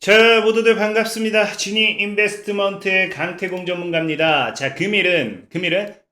자, 모두들 반갑습니다. 지니 인베스트먼트의 강태공 전문가입니다. 자, 금일은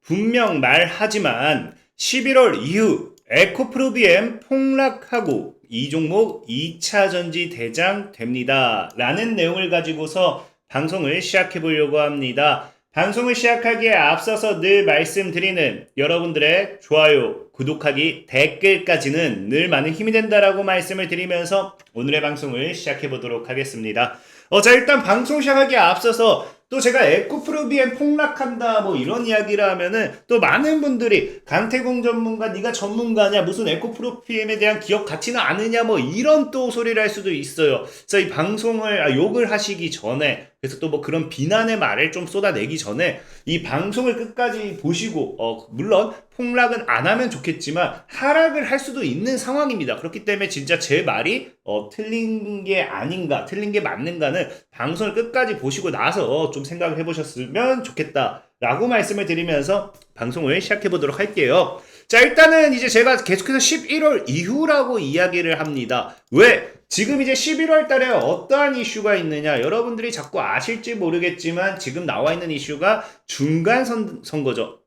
분명 말하지만 11월 이후 에코프로비엠 폭락하고 이 종목 2차 전지 대장 됩니다. 라는 내용을 가지고서 방송을 시작해 보려고 합니다. 방송을 시작하기에 앞서서 늘 말씀드리는 여러분들의 좋아요, 구독하기, 댓글까지는 늘 많은 힘이 된다라고 말씀을 드리면서 오늘의 방송을 시작해 보도록 하겠습니다. 자, 일단 방송 시작하기에 앞서서 또 제가 에코프로비엠 폭락한다 뭐 이런 이야기를 하면은 또 많은 분들이 강태공 전문가 네가 전문가냐 무슨 에코프로비엠에 대한 기억 가치는 아느냐 뭐 이런 또 소리를 할 수도 있어요. 그래서 이 방송을 욕을 하시기 전에 그래서 또 뭐 그런 비난의 말을 좀 쏟아내기 전에 이 방송을 끝까지 보시고 물론 폭락은 안 하면 좋겠지만 하락을 할 수도 있는 상황입니다. 그렇기 때문에 진짜 제 말이 틀린 게 아닌가 틀린 게 맞는가는 방송을 끝까지 보시고 나서 좀 생각을 해보셨으면 좋겠다 라고 말씀을 드리면서 방송을 시작해 보도록 할게요. 자, 일단은 이제 제가 계속해서 11월 이후라고 이야기를 합니다. 왜? 지금 이제 11월 달에 어떠한 이슈가 있느냐? 여러분들이 자꾸 아실지 모르겠지만 지금 나와 있는 이슈가 중간 선거죠.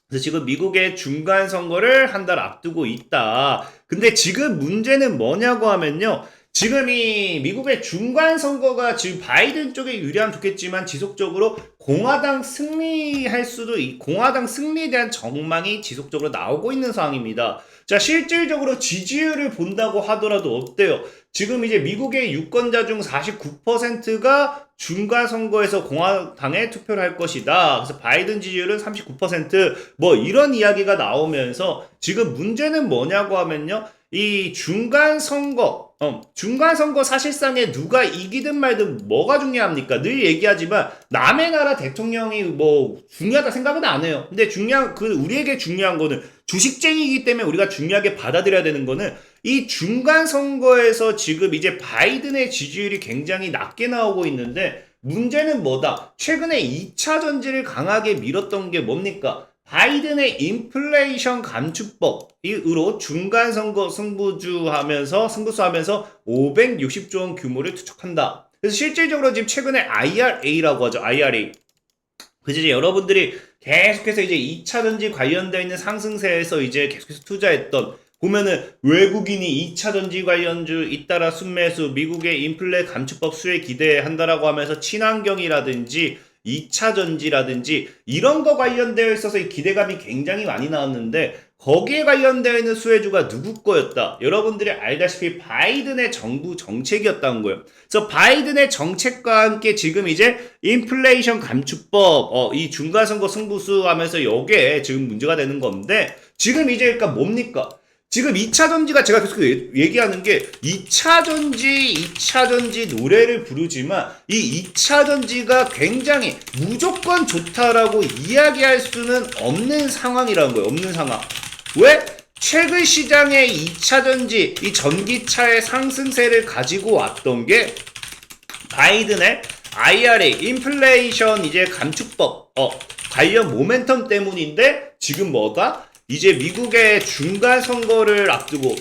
그래서 지금 미국의 중간 선거를 한 달 앞두고 있다. 근데 지금 문제는 뭐냐고 하면요. 지금 이 미국의 중간 선거가 지금 바이든 쪽에 유리하면 좋겠지만 지속적으로 공화당 승리에 대한 전망이 지속적으로 나오고 있는 상황입니다. 자, 실질적으로 지지율을 본다고 하더라도 어때요? 지금 이제 미국의 유권자 중 49%가 중간 선거에서 공화당에 투표를 할 것이다. 그래서 바이든 지지율은 39%뭐 이런 이야기가 나오면서 지금 문제는 뭐냐고 하면요. 이 중간 선거 사실상에 누가 이기든 말든 뭐가 중요합니까? 늘 얘기하지만 남의 나라 대통령이 뭐 중요하다 생각은 안 해요. 근데 우리에게 중요한 거는 주식쟁이이기 때문에 우리가 중요하게 받아들여야 되는 거는 이 중간 선거에서 지금 이제 바이든의 지지율이 굉장히 낮게 나오고 있는데 문제는 뭐다? 최근에 2차 전지를 강하게 밀었던 게 뭡니까? 바이든의 인플레이션 감축법으로 중간선거 승부수하면서 560조 원 규모를 투척한다. 그래서 실질적으로 지금 최근에 IRA라고 하죠. IRA. 그래서 이제 여러분들이 계속해서 이제 2차 전지 관련되어 있는 상승세에서 이제 계속해서 투자했던 보면은 외국인이 2차 전지 관련주 잇따라 순매수 미국의 인플레 감축법 수혜 기대한다라고 하면서 친환경이라든지 2차 전지라든지 이런 거 관련되어 있어서 이 기대감이 굉장히 많이 나왔는데 거기에 관련되어 있는 수혜주가 누구 거였다? 여러분들이 알다시피 바이든의 정부 정책이었다는 거예요. 그래서 바이든의 정책과 함께 지금 이제 인플레이션 감축법, 이 중간선거 승부수 하면서 여기에 지금 문제가 되는 건데 지금 이제 그러니까 뭡니까? 지금 2차 전지가 제가 계속 얘기하는 게 2차 전지 노래를 부르지만 이 2차 전지가 굉장히 무조건 좋다라고 이야기할 수는 없는 상황이라는 거예요. 없는 상황. 왜? 최근 시장에 2차 전지, 이 전기차의 상승세를 가지고 왔던 게 바이든의 IRA, 인플레이션 이제 감축법, 관련 모멘텀 때문인데 지금 뭐가? 이제 미국의 중간 선거를 앞두고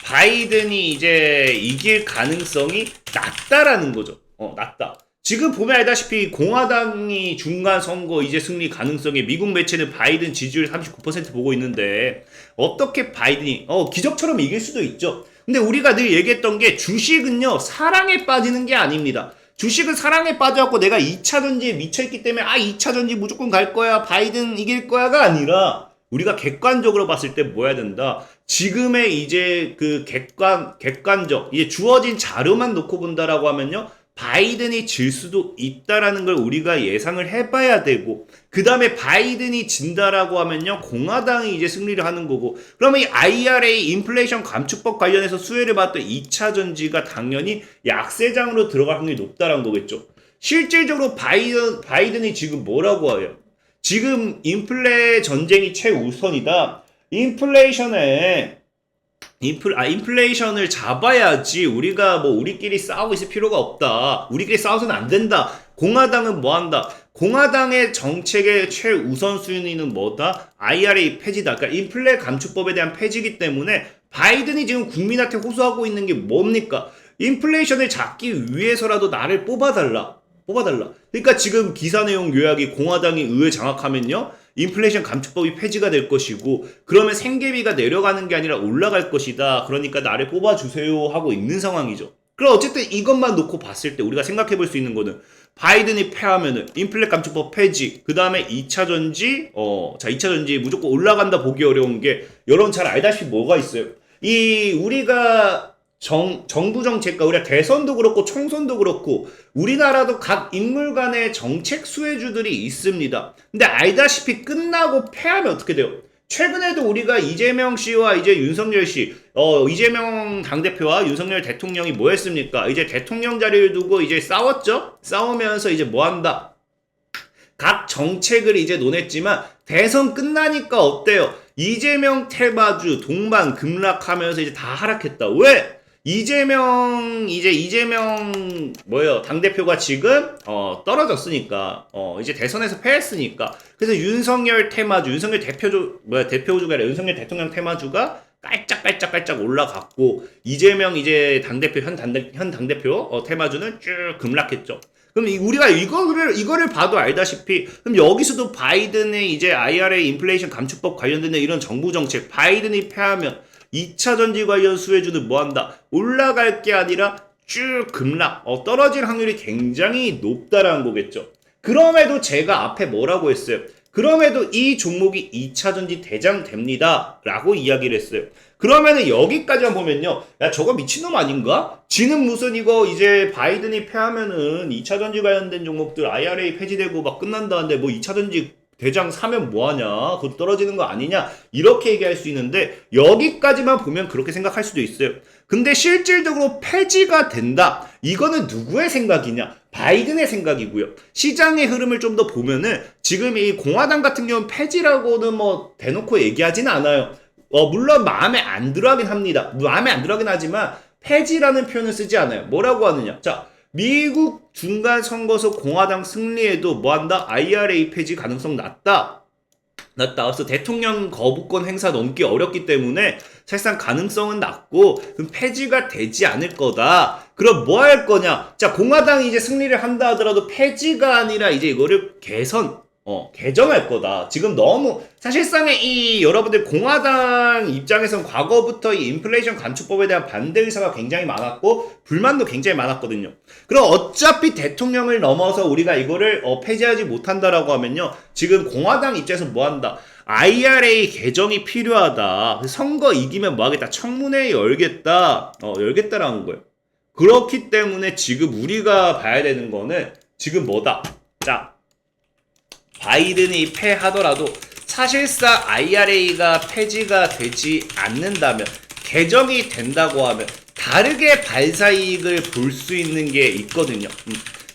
바이든이 이제 이길 가능성이 낮다라는 거죠. 낮다. 지금 보면 알다시피 공화당이 중간 선거 이제 승리 가능성이 미국 매체는 바이든 지지율 39% 보고 있는데 어떻게 바이든이 기적처럼 이길 수도 있죠. 근데 우리가 늘 얘기했던 게 주식은요 사랑에 빠지는 게 아닙니다. 주식은 사랑에 빠져갖고 내가 2차 전지에 미쳐있기 때문에 2차 전지 무조건 갈 거야 바이든 이길 거야가 아니라 우리가 객관적으로 봤을 때 뭐 해야 된다? 지금의 이제 그 객관적 이제 주어진 자료만 놓고 본다라고 하면요 바이든이 질 수도 있다라는 걸 우리가 예상을 해봐야 되고 그 다음에 바이든이 진다라고 하면요 공화당이 이제 승리를 하는 거고 그러면 이 IRA 인플레이션 감축법 관련해서 수혜를 받던 2차 전지가 당연히 약세장으로 들어갈 확률이 높다라는 거겠죠. 실질적으로 바이든이 지금 뭐라고 해요? 지금 인플레 전쟁이 최우선이다. 인플레이션을 잡아야지 우리가 뭐 우리끼리 싸우고 있을 필요가 없다. 우리끼리 싸워서는 안 된다. 공화당은 뭐 한다? 공화당의 정책의 최우선 순위는 뭐다? IRA 폐지다. 그러니까 인플레 감축법에 대한 폐지이기 때문에 바이든이 지금 국민한테 호소하고 있는 게 뭡니까? 인플레이션을 잡기 위해서라도 나를 뽑아달라. 그러니까 지금 기사 내용 요약이 공화당이 의회 장악하면요. 인플레이션 감축법이 폐지가 될 것이고 그러면 생계비가 내려가는 게 아니라 올라갈 것이다. 그러니까 나를 뽑아주세요 하고 있는 상황이죠. 그럼 어쨌든 이것만 놓고 봤을 때 우리가 생각해 볼 수 있는 거는 바이든이 패하면은 인플레 감축법 폐지, 그 다음에 2차 전지, 2차 전지 무조건 올라간다 보기 어려운 게 여러분 잘 알다시피 뭐가 있어요. 우리가 정부 정책과 우리가 대선도 그렇고 총선도 그렇고 우리나라도 각 인물 간의 정책 수혜주들이 있습니다. 근데 알다시피 끝나고 패하면 어떻게 돼요? 최근에도 우리가 이재명 씨와 이제 윤석열 씨, 이재명 당대표와 윤석열 대통령이 뭐 했습니까? 이제 대통령 자리를 두고 이제 싸웠죠? 싸우면서 이제 뭐 한다? 각 정책을 이제 논했지만 대선 끝나니까 어때요? 이재명 테마주 동반 급락하면서 이제 다 하락했다. 왜? 이재명 당대표가 지금 떨어졌으니까 이제 대선에서 패했으니까 그래서 윤석열 테마주 윤석열 대표주가 아니라 윤석열 대통령 테마주가 깔짝깔짝 올라갔고 이재명 이제 당대표 현 당대표 테마주는 쭉 급락했죠. 그럼 우리가 이거를 봐도 알다시피 그럼 여기서도 바이든의 이제 IRA 인플레이션 감축법 관련된 이런 정부 정책 바이든이 패하면 2차 전지 관련 수혜주는 뭐 한다? 올라갈 게 아니라 쭉 급락, 떨어질 확률이 굉장히 높다라는 거겠죠. 그럼에도 제가 앞에 뭐라고 했어요? 그럼에도 이 종목이 2차 전지 대장 됩니다. 라고 이야기를 했어요. 그러면은 여기까지만 보면요. 야, 저거 미친놈 아닌가? 지는 무슨 이거 이제 바이든이 패하면은 2차 전지 관련된 종목들 IRA 폐지되고 막 끝난다는데 뭐 2차 전지 대장 사면 뭐하냐? 그것도 떨어지는 거 아니냐? 이렇게 얘기할 수 있는데 여기까지만 보면 그렇게 생각할 수도 있어요. 근데 실질적으로 폐지가 된다. 이거는 누구의 생각이냐? 바이든의 생각이고요. 시장의 흐름을 좀 더 보면은 지금 이 공화당 같은 경우는 폐지라고는 뭐 대놓고 얘기하진 않아요. 물론 마음에 안 들어하긴 합니다. 마음에 안 들어하긴 하지만 폐지라는 표현을 쓰지 않아요. 뭐라고 하느냐? 자, 미국 중간 선거에서 공화당 승리에도 뭐한다? IRA 폐지 가능성 낮다. 그래서 대통령 거부권 행사 넘기 어렵기 때문에 사실상 가능성은 낮고 그럼 폐지가 되지 않을 거다. 그럼 뭐 할 거냐? 자, 공화당이 이제 승리를 한다 하더라도 폐지가 아니라 이제 이거를 개정할 거다. 지금 너무 사실상의 이 여러분들 공화당 입장에선 과거부터 이 인플레이션 감축법에 대한 반대 의사가 굉장히 많았고 불만도 굉장히 많았거든요. 그럼 어차피 대통령을 넘어서 우리가 이거를 폐지하지 못한다라고 하면요. 지금 공화당 입장에서 뭐 한다? IRA 개정이 필요하다. 선거 이기면 뭐 하겠다? 청문회 열겠다라는 거예요. 그렇기 때문에 지금 우리가 봐야 되는 거는 지금 뭐다? 자, 바이든이 패하더라도 사실상 IRA가 폐지가 되지 않는다면 개정이 된다고 하면 다르게 발사이익을 볼 수 있는 게 있거든요.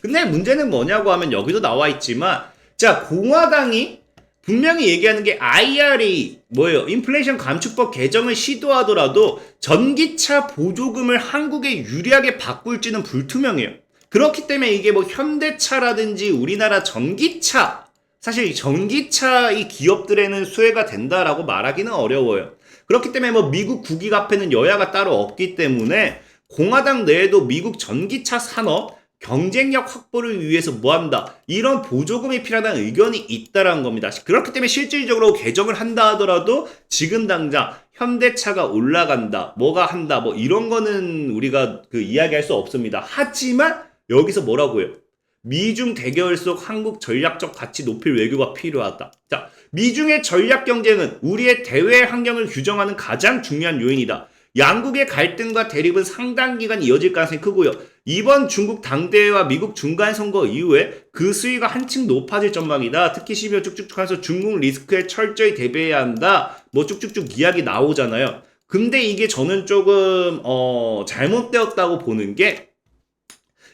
근데 문제는 뭐냐고 하면 여기도 나와 있지만 자, 공화당이 분명히 얘기하는 게 IRA 뭐예요? 인플레이션 감축법 개정을 시도하더라도 전기차 보조금을 한국에 유리하게 바꿀지는 불투명해요. 그렇기 때문에 이게 뭐 현대차라든지 우리나라 전기차 사실 전기차 이 기업들에는 수혜가 된다라고 말하기는 어려워요. 그렇기 때문에 뭐 미국 국익 앞에는 여야가 따로 없기 때문에 공화당 내에도 미국 전기차 산업 경쟁력 확보를 위해서 뭐한다? 이런 보조금이 필요하다는 의견이 있다라는 겁니다. 그렇기 때문에 실질적으로 개정을 한다 하더라도 지금 당장 현대차가 올라간다, 뭐가 한다, 뭐 이런 거는 우리가 이야기할 수 없습니다. 하지만 여기서 뭐라고 해요? 미중 대결 속 한국 전략적 가치 높일 외교가 필요하다. 자, 미중의 전략 경쟁은 우리의 대외 환경을 규정하는 가장 중요한 요인이다. 양국의 갈등과 대립은 상당 기간 이어질 가능성이 크고요. 이번 중국 당대회와 미국 중간 선거 이후에 그 수위가 한층 높아질 전망이다. 특히 12월 쭉쭉쭉 하면서 중국 리스크에 철저히 대비해야 한다. 뭐 쭉쭉쭉 이야기 나오잖아요. 근데 이게 저는 조금 잘못되었다고 보는 게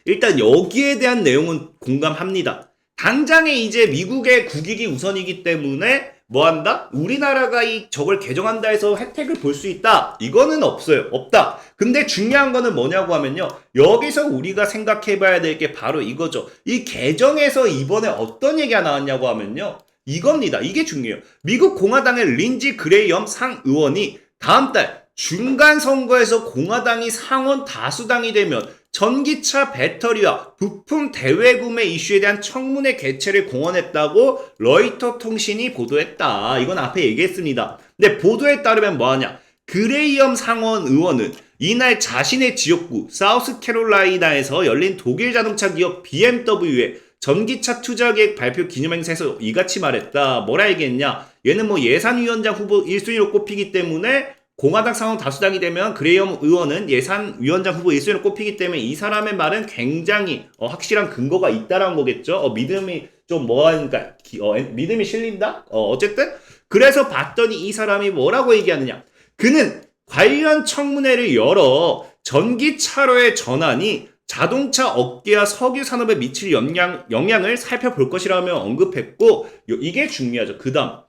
일단 여기에 대한 내용은 공감합니다. 당장에 이제 미국의 국익이 우선이기 때문에 뭐한다? 우리나라가 저걸 개정한다 해서 혜택을 볼 수 있다. 이거는 없어요. 없다. 근데 중요한 거는 뭐냐고 하면요. 여기서 우리가 생각해 봐야 될 게 바로 이거죠. 이 개정에서 이번에 어떤 얘기가 나왔냐고 하면요. 이겁니다. 이게 중요해요. 미국 공화당의 린지 그레이엄 상의원이 다음 달 중간 선거에서 공화당이 상원 다수당이 되면 전기차 배터리와 부품 대외구매 이슈에 대한 청문회 개최를 공언했다고 로이터 통신이 보도했다. 이건 앞에 얘기했습니다. 근데 보도에 따르면 뭐하냐? 그레이엄 상원 의원은 이날 자신의 지역구 사우스캐롤라이나에서 열린 독일 자동차 기업 BMW의 전기차 투자 계획 발표 기념 행사에서 이같이 말했다. 뭐라 얘기했냐? 얘는 뭐 예산위원장 후보 1순위로 꼽히기 때문에 공화당 상원 다수당이 되면 그레이엄 의원은 예산위원장 후보 1순위로 꼽히기 때문에 이 사람의 말은 굉장히 확실한 근거가 있다라는 거겠죠. 믿음이 좀 뭐하니까 믿음이 실린다? 어쨌든 그래서 봤더니 이 사람이 뭐라고 얘기하느냐? 그는 관련 청문회를 열어 전기차로의 전환이 자동차 업계와 석유 산업에 미칠 영향을 살펴볼 것이라며 언급했고, 이게 중요하죠. 그 다음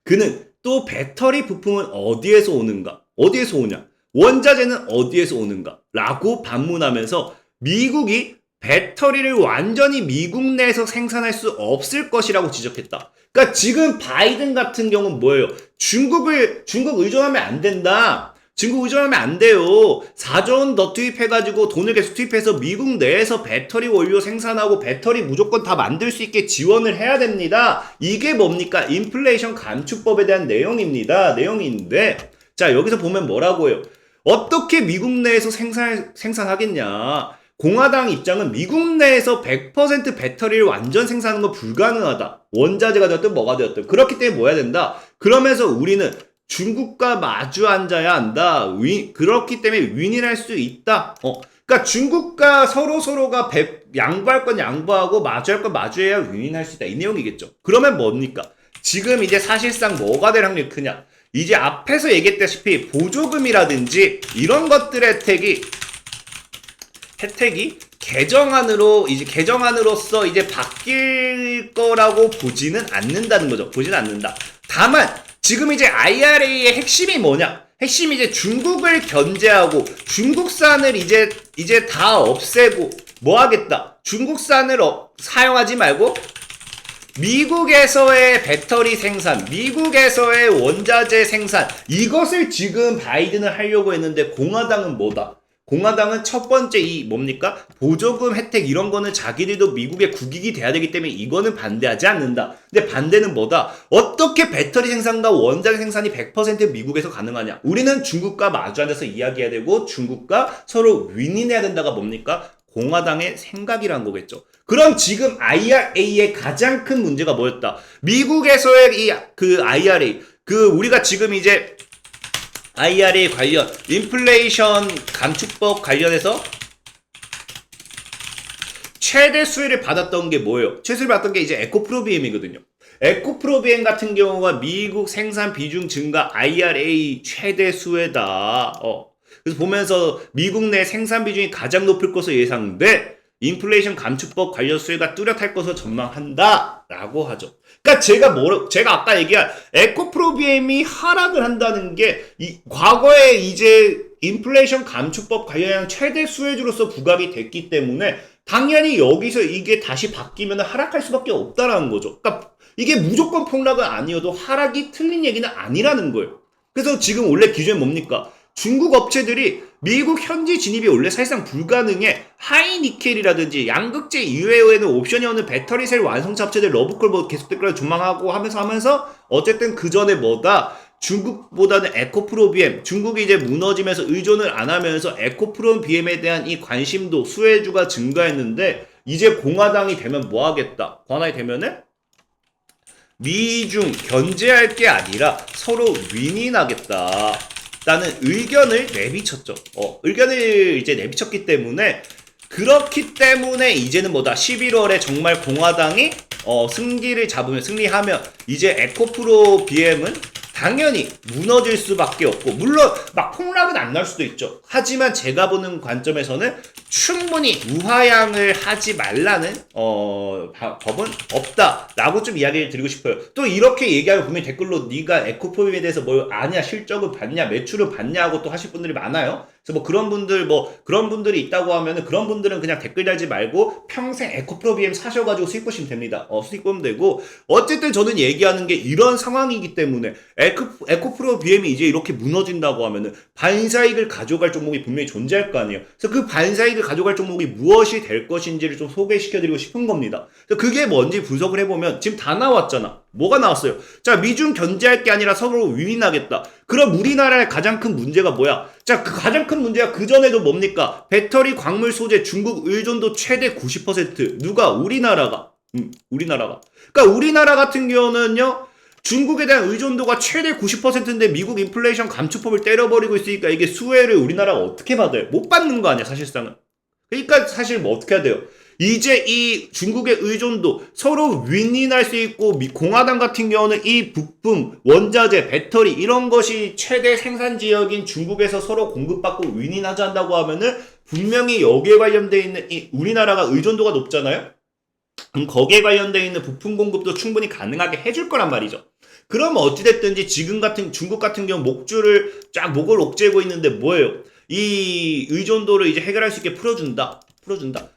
그는 또 배터리 부품은 어디에서 오는가? 어디에서 오냐? 원자재는 어디에서 오는가? 라고 반문하면서 미국이 배터리를 완전히 미국 내에서 생산할 수 없을 것이라고 지적했다. 그러니까 지금 바이든 같은 경우는 뭐예요? 중국 의존하면 안 된다. 중국 의존하면 안 돼요. 4조 원 더 투입해가지고 돈을 계속 투입해서 미국 내에서 배터리 원료 생산하고 배터리 무조건 다 만들 수 있게 지원을 해야 됩니다. 이게 뭡니까? 인플레이션 감축법에 대한 내용인데, 자, 여기서 보면 뭐라고 해요? 어떻게 미국 내에서 생산하겠냐? 공화당 입장은 미국 내에서 100% 배터리를 완전 생산하는 거 불가능하다. 원자재가 되었든 뭐가 되었든. 그렇기 때문에 뭐 해야 된다? 그러면서 우리는 중국과 마주 앉아야 한다. 그렇기 때문에 윈윈할 수 있다. 그러니까 중국과 서로가 양보할 건 양보하고 마주할 건 마주해야 윈윈할 수 있다. 이 내용이겠죠. 그러면 뭡니까? 지금 이제 사실상 뭐가 될 확률이 크냐? 이제 앞에서 얘기했다시피 보조금이라든지 이런 것들의 혜택이 개정안으로서 이제 바뀔 거라고 보지는 않는다는 거죠. 보지는 않는다. 다만 지금 이제 IRA의 핵심이 뭐냐? 핵심이 이제 중국을 견제하고 중국산을 이제 다 없애고 뭐 하겠다? 중국산을 사용하지 말고 미국에서의 배터리 생산, 미국에서의 원자재 생산, 이것을 지금 바이든은 하려고 했는데 공화당은 뭐다? 공화당은 첫 번째 뭡니까? 보조금 혜택 이런 거는 자기들도 미국의 국익이 돼야 되기 때문에 이거는 반대하지 않는다. 근데 반대는 뭐다? 어떻게 배터리 생산과 원자재 생산이 100% 미국에서 가능하냐? 우리는 중국과 마주 앉아서 이야기해야 되고 중국과 서로 윈윈해야 된다가 뭡니까? 공화당의 생각이란 거겠죠. 그럼 지금 IRA의 가장 큰 문제가 뭐였다? 미국에서의 IRA, 우리가 지금 이제 IRA 관련 인플레이션 감축법 관련해서 최대 수혜를 받았던 게 뭐예요? 최수를 받았던 게 이제 에코프로비엠이거든요. 에코프로비엠 같은 경우가 미국 생산 비중 증가 IRA 최대 수혜다. 그래서 보면서 미국 내 생산 비중이 가장 높을 것으로 예상돼 인플레이션 감축법 관련 수혜가 뚜렷할 것으로 전망한다 라고 하죠. 그러니까 제가 아까 얘기한 에코프로비엠이 하락을 한다는 게 과거에 이제 인플레이션 감축법 관련한 최대 수혜주로서 부각이 됐기 때문에 당연히 여기서 이게 다시 바뀌면 하락할 수밖에 없다라는 거죠. 그러니까 이게 무조건 폭락은 아니어도 하락이 틀린 얘기는 아니라는 거예요. 그래서 지금 원래 기준이 뭡니까? 중국 업체들이 미국 현지 진입이 원래 사실상 불가능해. 하이니켈이라든지 양극재 이외에는 옵션이 없는 배터리 셀 완성차 업체들 러브콜 계속될 거라 조망하고 하면서 어쨌든 그 전에 중국보다는 에코프로비엠, 중국이 이제 무너지면서 의존을 안 하면서 에코프로비엠에 대한 이 관심도 수혜주가 증가했는데 이제 공화당이 되면 뭐 하겠다? 권한이 되면은 미중 견제할 게 아니라 서로 윈윈하겠다. 라는 의견을 내비쳤죠. 의견을 이제 내비쳤기 때문에 그렇기 때문에 이제는 11월에 정말 공화당이 승리하면 이제 에코프로 BM은 당연히 무너질 수밖에 없고 물론 막 폭락은 안 날 수도 있죠. 하지만 제가 보는 관점에서는 충분히 우하향을 하지 말라는 법은 없다라고 좀 이야기를 드리고 싶어요. 또 이렇게 얘기하면 분명히 댓글로 네가 에코프로비엠에 대해서 뭐 아니야 실적을 봤냐 매출을 봤냐 하고 또 하실 분들이 많아요. 그래서 그런 분들이 있다고 하면은 그런 분들은 그냥 댓글 달지 말고 평생 에코프로 BM 사셔가지고 수익 보시면 됩니다. 수익 보면 되고, 어쨌든 저는 얘기하는 게 이런 상황이기 때문에 에코프로 BM이 이제 이렇게 무너진다고 하면은 반사익을 가져갈 종목이 분명히 존재할 거 아니에요. 그래서 그 반사익을 가져갈 종목이 무엇이 될 것인지를 좀 소개시켜드리고 싶은 겁니다. 그래서 그게 뭔지 분석을 해보면 지금 다 나왔잖아. 뭐가 나왔어요? 자, 미중 견제할 게 아니라 서로 위인하겠다. 그럼 우리나라의 가장 큰 문제가 뭐야? 자, 그 가장 큰 문제가 그전에도 뭡니까? 배터리 광물 소재 중국 의존도 최대 90%. 누가? 우리나라가. 우리나라가. 그러니까 우리나라 같은 경우는요, 중국에 대한 의존도가 최대 90%인데 미국 인플레이션 감축법을 때려버리고 있으니까 이게 수혜를 우리나라가 어떻게 받아요? 못 받는 거 아니야, 사실상은. 그러니까 사실 뭐 어떻게 해야 돼요? 이제 이 중국의 의존도 서로 윈윈할 수 있고, 공화당 같은 경우는 이 부품, 원자재, 배터리 이런 것이 최대 생산 지역인 중국에서 서로 공급받고 윈윈하자 한다고 하면은 분명히 여기에 관련되어 있는 이 우리나라가 의존도가 높잖아요? 그럼 거기에 관련되어 있는 부품 공급도 충분히 가능하게 해줄 거란 말이죠. 그럼 어찌됐든지 중국 같은 경우 목을 옥죄고 있는데 뭐예요? 이 의존도를 이제 해결할 수 있게 풀어준다.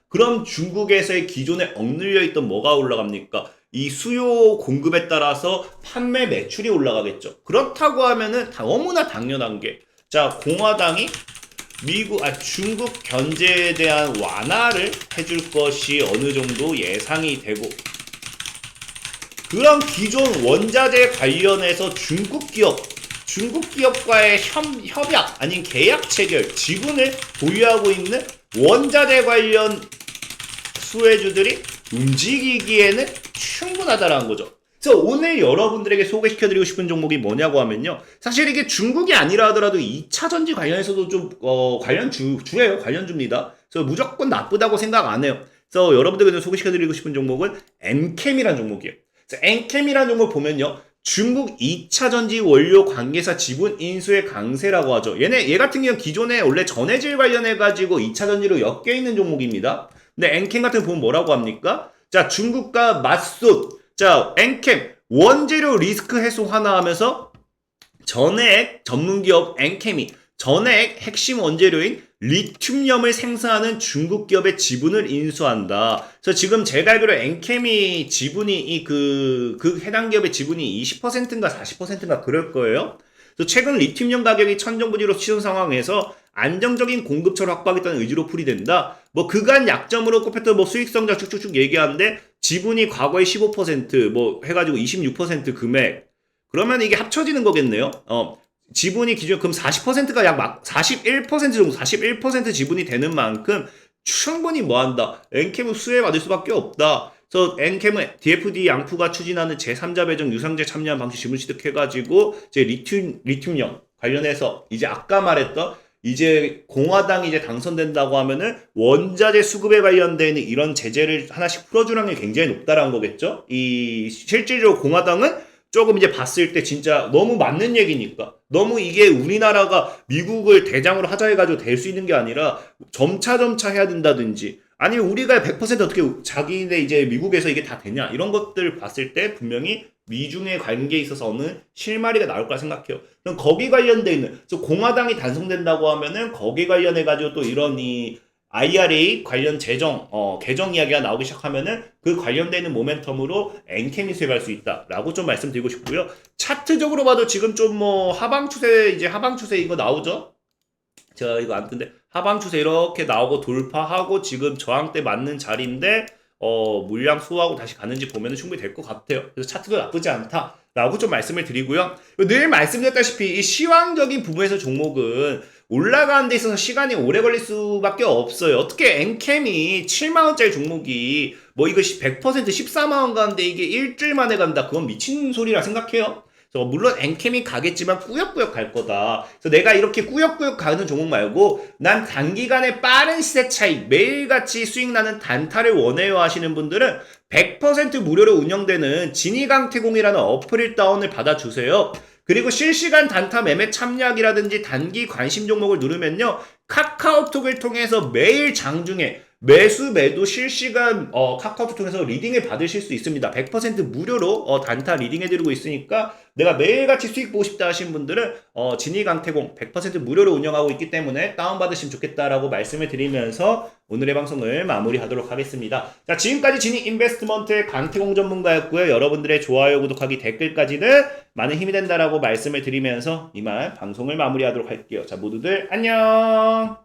그럼 중국에서의 기존에 억눌려 있던 뭐가 올라갑니까? 이 수요 공급에 따라서 판매 매출이 올라가겠죠. 그렇다고 하면은 너무나 당연한 게, 자, 공화당이 중국 견제에 대한 완화를 해줄 것이 어느 정도 예상이 되고, 그런 기존 원자재 관련해서 중국 기업과의 협약 아닌 계약 체결, 지분을 보유하고 있는 원자재 관련 수혜주들이 움직이기에는 충분하다라는 거죠. 그래서 오늘 여러분들에게 소개시켜드리고 싶은 종목이 뭐냐고 하면요, 사실 이게 중국이 아니라 하더라도 2차전지 관련해서도 좀 주예요. 관련주입니다. 그래서 무조건 나쁘다고 생각 안 해요. 그래서 여러분들에게 소개시켜드리고 싶은 종목은 엔캠이라는 종목이에요. 그래서 엔캠이라는 종목을 보면요, 중국 2차전지 원료 관계사 지분 인수의 강세라고 하죠. 얘 같은 경우는 기존에 원래 전해질 관련해가지고 2차전지로 엮여있는 종목입니다. 근데 엔캠 같은 거 보면 뭐라고 합니까? 자, 중국과 맞붙. 자, 엔캠 원재료 리스크 해소 완화하면서 전해액 전문기업 엔캠이 전해액 핵심 원재료인 리튬염을 생산하는 중국 기업의 지분을 인수한다. 그래서 지금 제가 알기로 엔캠이 지분이 그 해당 기업의 지분이 20%인가 40%인가 그럴 거예요. 그래서 최근 리튬염 가격이 천정부지로 치솟은 상황에서 안정적인 공급처를 확보하겠다는 의지로 풀이된다. 그간 약점으로 꼽혔던 수익성장 쭉쭉쭉 얘기하는데 지분이 과거에 15% 해가지고 26% 금액. 그러면 이게 합쳐지는 거겠네요. 지분이 기존 그럼 40%가 약 41% 정도, 41% 지분이 되는 만큼 충분히 뭐한다? 엔캠은 수혜받을 수밖에 없다. 그래서 엔캠은 DFD 양푸가 추진하는 제3자 배정 유상제 참여한 방식 지분 취득해가지고 이제 리튬염 관련해서 이제 아까 말했던 이제 공화당이 이제 당선된다고 하면은 원자재 수급에 관련된 이런 제재를 하나씩 풀어주는 게 굉장히 높다라는 거겠죠. 실질적으로 공화당은 조금 이제 봤을 때 진짜 너무 맞는 얘기니까, 너무 이게 우리나라가 미국을 대장으로 하자 해가지고 될 수 있는 게 아니라 점차 해야 된다든지, 아니면 우리가 100% 어떻게 자기네 이제 미국에서 이게 다 되냐, 이런 것들 봤을 때 분명히 미중의 관계에 있어서 어느 실마리가 나올 거라 생각해요. 그럼 거기 관련돼 있는, 그래서 공화당이 단성된다고 하면은 거기 관련해가지고 또 이런 IRA 관련 개정 이야기가 나오기 시작하면은 그 관련되는 모멘텀으로 엔캠이 수익할 수 있다라고 좀 말씀드리고 싶고요. 차트적으로 봐도 지금 좀 하방 추세 이거 나오죠? 제가 이거 안 뜨는데 하방 추세 이렇게 나오고 돌파하고 지금 저항대 맞는 자리인데 물량 수하고 다시 가는지 보면은 충분히 될 것 같아요. 그래서 차트도 나쁘지 않다라고 좀 말씀을 드리고요. 늘 말씀드렸다시피 이 시황적인 부분에서 종목은 올라가는 데 있어서 시간이 오래 걸릴 수밖에 없어요. 어떻게 엔캠이 7만원짜리 종목이 이거 100% 14만원 가는데 이게 일주일 만에 간다. 그건 미친 소리라 생각해요. 물론 엔캠이 가겠지만 꾸역꾸역 갈 거다. 그래서 내가 이렇게 꾸역꾸역 가는 종목 말고 난 단기간에 빠른 시세 차익, 매일같이 수익 나는 단타를 원해요 하시는 분들은 100% 무료로 운영되는 진이강태공이라는 어플 다운을 받아주세요. 그리고 실시간 단타 매매 참여하기라든지 단기 관심 종목을 누르면요, 카카오톡을 통해서 매일 장중에 매수 매도 실시간 카카오톡 통해서 리딩을 받으실 수 있습니다. 100% 무료로 단타 리딩해드리고 있으니까 내가 매일같이 수익 보고 싶다 하신 분들은 진이강태공 100% 무료로 운영하고 있기 때문에 다운받으시면 좋겠다라고 말씀을 드리면서 오늘의 방송을 마무리하도록 하겠습니다. 자, 지금까지 진이 인베스트먼트의 강태공 전문가였고요. 여러분들의 좋아요, 구독하기, 댓글까지는 많은 힘이 된다라고 말씀을 드리면서 이만 방송을 마무리하도록 할게요. 자, 모두들 안녕.